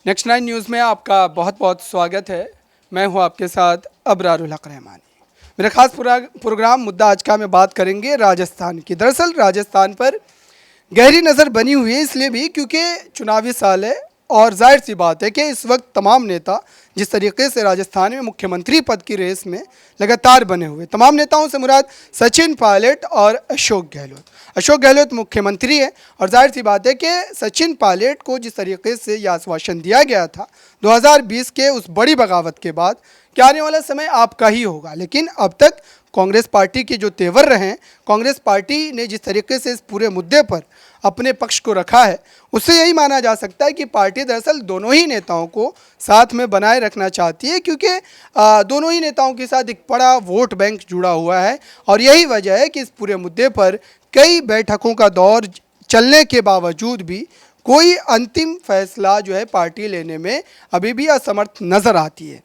Next 9 news में आपका बहुत बहुत स्वागत है। मैं हूं आपके साथ अबरारुल हक रहमानी। मेरा खास प्रोग्राम मुद्दा आज का मैं बात करेंगे राजस्थान की। दरअसल राजस्थान पर गहरी नज़र बनी हुई है, इसलिए भी क्योंकि चुनावी साल है और जाहिर सी बात है कि इस वक्त तमाम नेता जिस तरीके से राजस्थान में मुख्यमंत्री पद की रेस में लगातार बने हुए, तमाम नेताओं से मुराद सचिन पायलट और अशोक गहलोत। अशोक गहलोत मुख्यमंत्री है और जाहिर सी बात है कि सचिन पायलट को जिस तरीके से यह आश्वासन दिया गया था 2020 के उस बड़ी बगावत के बाद कि आने वाला समय आपका ही होगा, लेकिन अब तक कांग्रेस पार्टी के जो तेवर रहे हैं, कांग्रेस पार्टी ने जिस तरीके से इस पूरे मुद्दे पर अपने पक्ष को रखा है, उससे यही माना जा सकता है कि पार्टी दरअसल दोनों ही नेताओं को साथ में बनाए रखना चाहती है, क्योंकि दोनों ही नेताओं के साथ एक बड़ा वोट बैंक जुड़ा हुआ है और यही वजह है कि इस पूरे मुद्दे पर कई बैठकों का दौर चलने के बावजूद भी कोई अंतिम फैसला जो है पार्टी लेने में अभी भी असमर्थ नज़र आती है।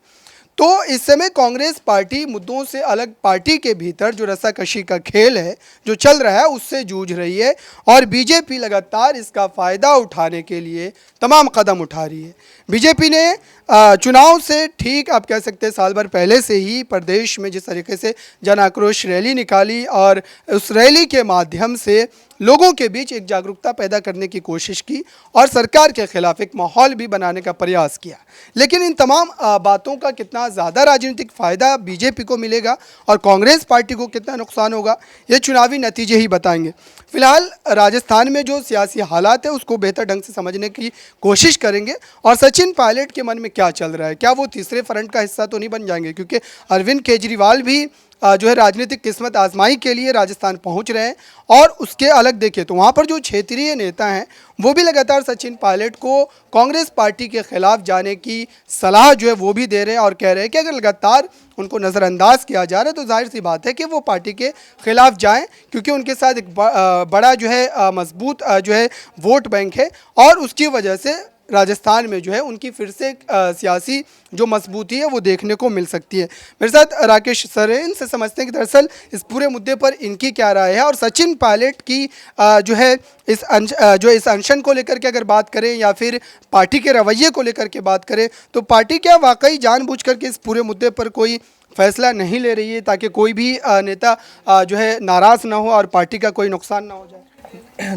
तो इस समय कांग्रेस पार्टी मुद्दों से अलग पार्टी के भीतर जो रस्साकशी का खेल है जो चल रहा है उससे जूझ रही है और बीजेपी लगातार इसका फ़ायदा उठाने के लिए तमाम कदम उठा रही है। बीजेपी ने चुनाव से ठीक आप कह सकते हैं साल भर पहले से ही प्रदेश में जिस तरीके से जन आक्रोश रैली निकाली और उस रैली के माध्यम से लोगों के बीच एक जागरूकता पैदा करने की कोशिश की और सरकार के खिलाफ एक माहौल भी बनाने का प्रयास किया, लेकिन इन तमाम बातों का कितना ज़्यादा राजनीतिक फ़ायदा बीजेपी को मिलेगा और कांग्रेस पार्टी को कितना नुकसान होगा, ये चुनावी नतीजे ही बताएंगे। फिलहाल राजस्थान में जो सियासी हालात है उसको बेहतर ढंग से समझने की कोशिश करेंगे और सचिन पायलट के मन में क्या चल रहा है, क्या वो तीसरे फ्रंट का हिस्सा तो नहीं बन जाएंगे, क्योंकि अरविंद केजरीवाल भी जो है राजनीतिक किस्मत आजमाई के लिए राजस्थान पहुंच रहे हैं। और उसके अलग देखें तो वहां पर जो क्षेत्रीय नेता हैं वो भी लगातार सचिन पायलट को कांग्रेस पार्टी के खिलाफ जाने की सलाह जो है वो भी दे रहे हैं और कह रहे हैं कि अगर लगातार उनको नज़रअंदाज किया जा रहा है तो जाहिर सी बात है कि वो पार्टी के खिलाफ जाएं, क्योंकि उनके साथ एक बड़ा जो है मजबूत जो है वोट बैंक है और उसकी वजह से राजस्थान में जो है उनकी फिर से सियासी जो मजबूती है वो देखने को मिल सकती है। मेरे साथ राकेश सर हैं, इनसे समझते हैं कि दरअसल इस पूरे मुद्दे पर इनकी क्या राय है और सचिन पायलट की जो है इस अनशन को लेकर के अगर बात करें या फिर पार्टी के रवैये को लेकर के बात करें तो पार्टी क्या वाकई जानबूझ करके इस पूरे मुद्दे पर कोई फैसला नहीं ले रही है ताकि कोई भी नेता जो है नाराज़ ना हो और पार्टी का कोई नुकसान ना हो जाए?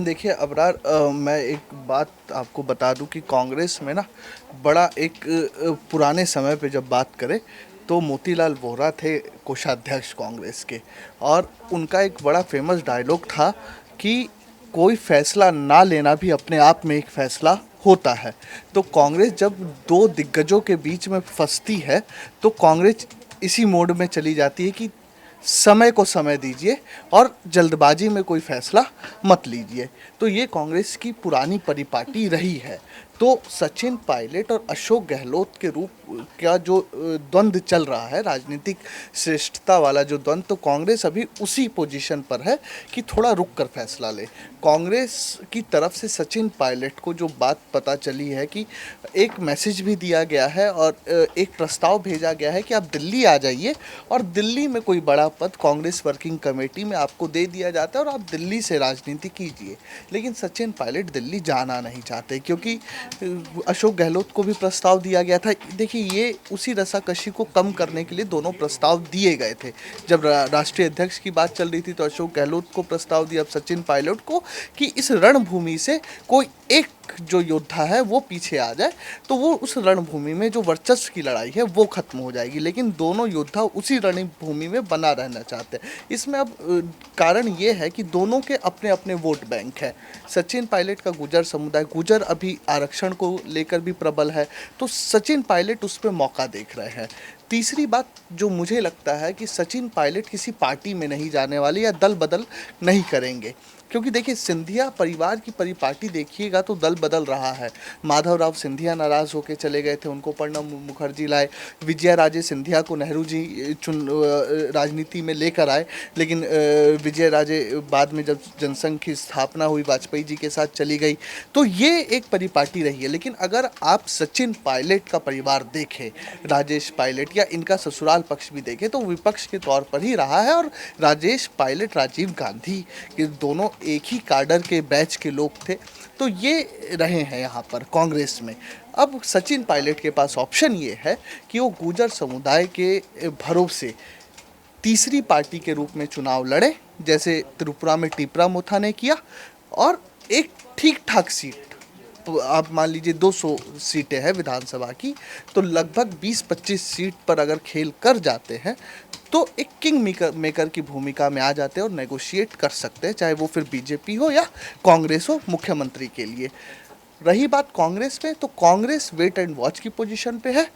देखिए अबरार, मैं एक बात आपको बता दूं कि कांग्रेस में ना बड़ा एक पुराने समय पे जब बात करें तो मोतीलाल वोहरा थे कोषाध्यक्ष कांग्रेस के, और उनका एक बड़ा फेमस डायलॉग था कि कोई फैसला ना लेना भी अपने आप में एक फैसला होता है। तो कांग्रेस जब दो दिग्गजों के बीच में फंसती है तो कांग्रेस इसी मोड में चली जाती है कि समय को समय दीजिए और जल्दबाजी में कोई फैसला मत लीजिए। तो ये कांग्रेस की पुरानी परिपाटी रही है। तो सचिन पायलट और अशोक गहलोत के रूप का जो द्वंद्व चल रहा है, राजनीतिक श्रेष्ठता वाला जो द्वंद्व, तो कांग्रेस अभी उसी पोजीशन पर है कि थोड़ा रुक कर फैसला ले। कांग्रेस की तरफ से सचिन पायलट को जो बात पता चली है कि एक मैसेज भी दिया गया है और एक प्रस्ताव भेजा गया है कि आप दिल्ली आ जाइए और दिल्ली में कोई बड़ा पद कांग्रेस वर्किंग कमेटी में आपको दे दिया जाता है और आप दिल्ली से राजनीति कीजिए। लेकिन सचिन पायलट दिल्ली जाना नहीं चाहते, क्योंकि अशोक गहलोत को भी प्रस्ताव दिया गया था। देखिए, ये उसी रस्साकशी को कम करने के लिए दोनों प्रस्ताव दिए गए थे। जब राष्ट्रीय अध्यक्ष की बात चल रही थी तो अशोक गहलोत को प्रस्ताव दिया, अब सचिन पायलट को, कि इस रणभूमि से कोई एक जो योद्धा है वो पीछे आ जाए तो वो उस रणभूमि में जो वर्चस्व की लड़ाई है वो खत्म हो जाएगी। लेकिन दोनों योद्धा उसी रणभूमि में बना रहना चाहते हैं। इसमें अब कारण ये है कि दोनों के अपने अपने वोट बैंक है। सचिन पायलट का गुर्जर समुदाय, गुर्जर अभी आरक्षण को लेकर भी प्रबल है, तो सचिन पायलट उस पर मौका देख रहे हैं। तीसरी बात जो मुझे लगता है कि सचिन पायलट किसी पार्टी में नहीं जाने वाले या दल बदल नहीं करेंगे, क्योंकि देखिए सिंधिया परिवार की परिपाटी देखिएगा तो दल बदल रहा है। माधवराव सिंधिया नाराज़ होकर चले गए थे, उनको प्रणब मुखर्जी लाए। विजया राजे सिंधिया को नेहरू जी राजनीति में लेकर आए, लेकिन विजय राजे बाद में जब जनसंघ की स्थापना हुई वाजपेयी जी के साथ चली गई। तो ये एक परिपाटी रही है। लेकिन अगर आप सचिन पायलट का परिवार देखें, राजेश पायलट या इनका ससुराल पक्ष भी देखें तो विपक्ष के तौर पर ही रहा है। और राजेश पायलट, राजीव गांधी, ये दोनों एक ही काडर के बैच के लोग थे, तो ये रहे हैं यहाँ पर कांग्रेस में। अब सचिन पायलट के पास ऑप्शन ये है कि वो गुर्जर समुदाय के भरोसे तीसरी पार्टी के रूप में चुनाव लड़े, जैसे त्रिपुरा में टिपरा मोथा ने किया, और एक ठीक ठाक सीट, तो आप मान लीजिए 200 सीटें हैं विधानसभा की, तो लगभग 20-25 सीट पर अगर खेल कर जाते हैं तो एक किंग मेकर की भूमिका में आ जाते हैं और नेगोशिएट कर सकते हैं, चाहे वो फिर बीजेपी हो या कांग्रेस हो मुख्यमंत्री के लिए। रही बात कांग्रेस में, तो कांग्रेस वेट एंड वॉच की पोजीशन पे है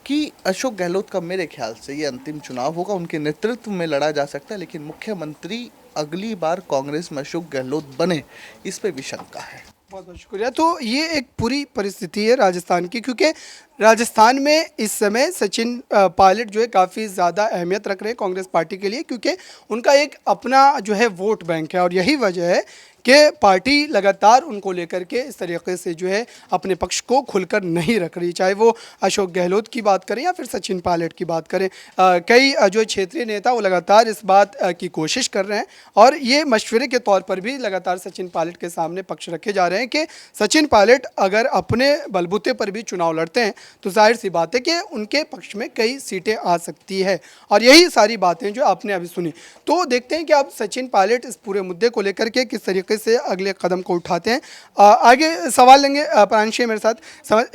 कि अशोक गहलोत का मेरे ख्याल से ये अंतिम चुनाव होगा, उनके नेतृत्व में लड़ा जा सकता है, लेकिन मुख्यमंत्री अगली बार कांग्रेस में अशोक गहलोत बने, इस पे भी शंका है। बहुत बहुत शुक्रिया। तो ये एक पूरी परिस्थिति है राजस्थान की, क्योंकि राजस्थान में इस समय सचिन पायलट जो है काफ़ी ज़्यादा अहमियत रख रहे हैं कांग्रेस पार्टी के लिए, क्योंकि उनका एक अपना जो है वोट बैंक है, और यही वजह है कि पार्टी लगातार उनको लेकर के इस तरीके से जो है अपने पक्ष को खुलकर नहीं रख रही, चाहे वो अशोक गहलोत की बात करें या फिर सचिन पायलट की बात करें। कई जो क्षेत्रीय नेता वो लगातार इस बात की कोशिश कर रहे हैं, और ये मशवरे के तौर पर भी लगातार सचिन पायलट के सामने पक्ष रखे जा रहे हैं कि सचिन पायलट अगर अपने बलबूते पर भी चुनाव लड़ते हैं तो जाहिर सी बात है कि उनके पक्ष में कई सीटें आ सकती है। और यही सारी बातें जो आपने अभी सुनी, तो देखते हैं कि अब सचिन पायलट इस पूरे मुद्दे को लेकर के किस तरीके से अगले कदम को उठाते हैं। आगे सवाल लेंगे प्रांशु मेरे साथ,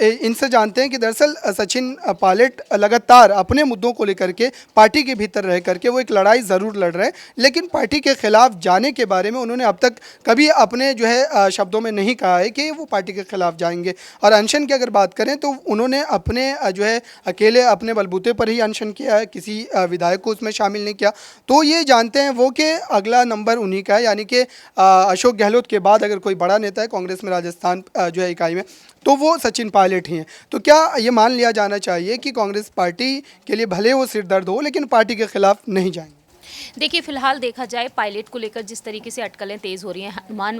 इनसे जानते हैं कि दरअसल सचिन पायलट लगातार अपने मुद्दों को लेकर के पार्टी के भीतर रह करके वो एक लड़ाई ज़रूर लड़ रहे हैं, लेकिन पार्टी के खिलाफ जाने के बारे में उन्होंने अब तक कभी अपने जो है शब्दों में नहीं कहा है कि वो पार्टी के खिलाफ जाएंगे। और अनशन की अगर बात करें तो उन्होंने अपने जो है अकेले अपने बलबूते पर ही अनशन किया है, किसी विधायक को उसमें शामिल नहीं किया। तो ये जानते हैं वो कि अगला नंबर उन्हीं का है, यानी कि अशोक गहलोत के बाद अगर कोई बड़ा नेता है कांग्रेस में राजस्थान जो है इकाई में, तो वो सचिन पायलट ही हैं। तो क्या ये मान लिया जाना चाहिए कि कांग्रेस पार्टी के लिए भले वो सिर दर्द हो लेकिन पार्टी के खिलाफ नहीं जाएंगे? देखिए, फिलहाल देखा जाए पायलट को लेकर जिस तरीके से अटकलें तेज़ हो रही हैं, हनुमान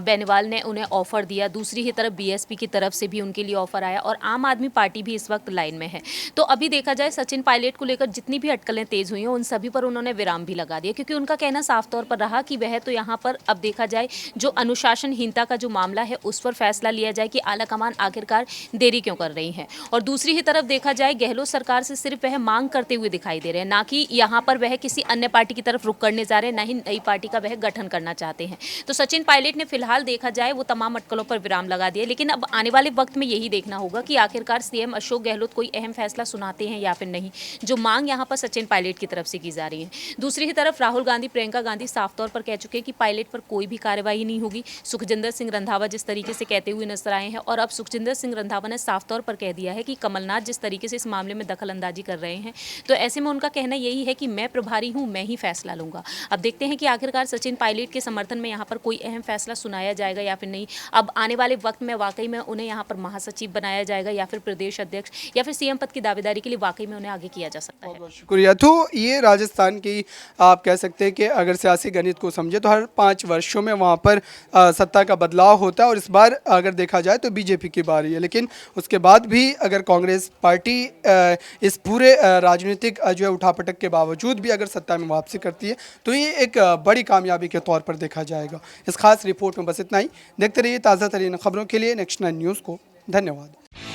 बेनीवाल ने उन्हें ऑफर दिया, दूसरी ही तरफ बीएसपी की तरफ से भी उनके लिए ऑफर आया, और आम आदमी पार्टी भी इस वक्त लाइन में है। तो अभी देखा जाए सचिन पायलट को लेकर जितनी भी अटकलें तेज़ हुई हैं उन सभी पर उन्होंने विराम भी लगा दिया, क्योंकि उनका कहना साफ तौर पर रहा कि वह तो यहाँ पर अब देखा जाए जो अनुशासनहीनता का जो मामला है उस पर फैसला लिया जाए कि आलाकमान आखिरकार देरी क्यों कर रही है। और दूसरी ही तरफ देखा जाए गहलोत सरकार से सिर्फ वह मांग करते हुए दिखाई दे रहे हैं, ना कि यहाँ पर वह किसी अन्य पार्टी की तरफ रुख करने जा रहे हैं, ना ही नई पार्टी का वह गठन करना चाहते हैं। तो सचिन पायलट ने फिलहाल देखा जाए वो तमाम अटकलों पर विराम लगा दिया, लेकिन अब आने वाले वक्त में यही देखना होगा कि आखिरकार सीएम अशोक गहलोत कोई अहम फैसला सुनाते हैं या फिर नहीं, जो मांग यहाँ पर सचिन पायलट की तरफ से की जा रही है। दूसरी ही तरफ राहुल गांधी, प्रियंका गांधी साफ तौर पर कह चुके हैं कि पायलट पर कोई भी कार्रवाई नहीं होगी। सुखजिंदर सिंह रंधावा जिस तरीके से कहते हुए नजर आए हैं, और अब सुखजिंदर सिंह रंधावा ने साफ तौर पर कह दिया है कि कमलनाथ जिस तरीके से इस मामले में दखल अंदाजी कर रहे हैं, तो ऐसे में उनका कहना यही है कि मैं प्रभारी हूं, मैं ही फैसला लूंगा। अब देखते हैं कि आखिरकार सचिन पायलट के समर्थन में यहाँ पर कोई अहम फैसला सुनाया जाएगा या फिर नहीं। अब आने वाले वक्त में वाकई में उन्हें यहाँ पर महासचिव बनाया जाएगा या फिर प्रदेश अध्यक्ष या फिर सीएम पद की दावेदारी के लिए वाकई में उन्हें आगे किया जा सकता है। बहुत शुक्रिया। तो ये राजस्थान की आप कह सकते हैं कि अगर सियासी गणित को समझे तो हर 5 वर्षों में वहाँ पर सत्ता का बदलाव होता है, और इस बार अगर देखा जाए तो बीजेपी की बारी है, लेकिन उसके बाद भी अगर कांग्रेस पार्टी इस पूरे राजनीतिक जो है उठापटक के बावजूद भी अगर सत्ता में वापसी करती है तो ये एक बड़ी कामयाबी के तौर पर देखा जाएगा। इस खास रिपोर्ट में बस इतना ही। देखते रहिए ताज़ा तरीन खबरों के लिए नेक्स्ट 9 न्यूज़ को। धन्यवाद।